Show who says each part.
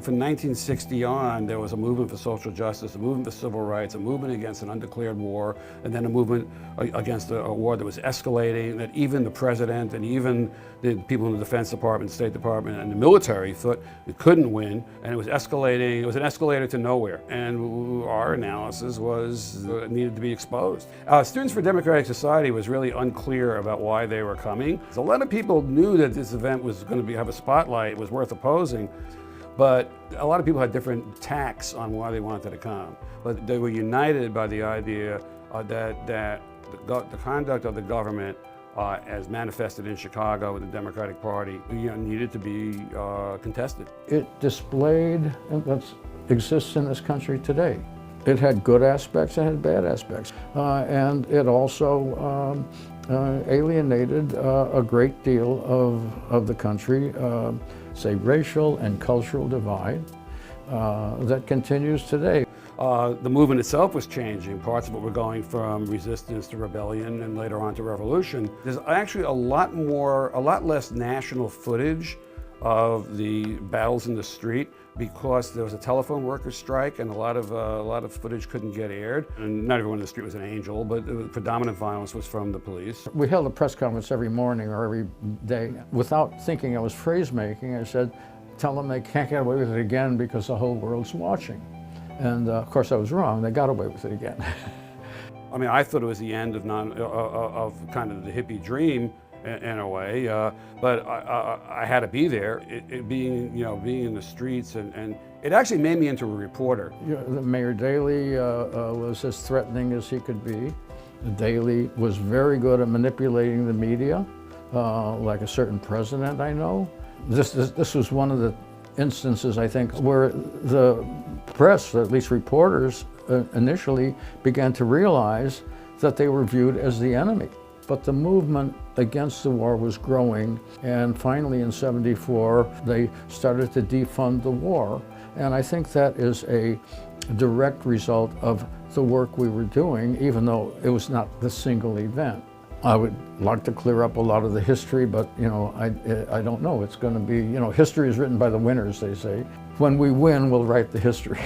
Speaker 1: from 1960 on, there was a movement for social justice, a movement for civil rights, a movement against an undeclared war, and then a movement against a war that was escalating, that even the president and even the people in the Defense Department, State Department, and the military thought it couldn't win, and it was escalating. It was an escalator to nowhere, and our analysis was it needed to be exposed. Students for Democratic Society was really unclear about why they were coming. A lot of people knew that this event was going to have a spotlight, it was worth opposing, but a lot of people had different tacks on why they wanted to come. But they were united by the idea that the conduct of the government as manifested in Chicago with the Democratic Party, needed to be contested. It
Speaker 2: displayed what exists in this country today. It had good aspects, it had bad aspects, and it also alienated a great deal of the country, say racial and cultural divide that continues today.
Speaker 1: The movement itself was changing. Parts of it were going from resistance to rebellion and later on to revolution. There's actually a lot less national footage of the battles in the street because there was a telephone workers strike and a lot of footage couldn't get aired. And not everyone in the street was an angel, but the predominant violence was from the police.
Speaker 2: We held a press conference every morning or every day. Without thinking I was phrase making, I said, tell them they can't get away with it again because the whole world's watching. And of course I was wrong, they got away with it again.
Speaker 1: I mean, I thought it was the end of kind of the hippie dream in a way, but I had to be there. Being in the streets, and it actually made me into a reporter.
Speaker 2: Mayor Daley was as threatening as he could be. Daley was very good at manipulating the media, like a certain president I know. This was one of the instances, I think, where the press, at least reporters, initially began to realize that they were viewed as the enemy. But the movement against the war was growing, and finally in '74 they started to defund the war. And I think that is a direct result of the work we were doing, even though it was not the single event. I would like to clear up a lot of the history, but I don't know. It's going to be, history is written by the winners, they say. When we win, we'll write the history.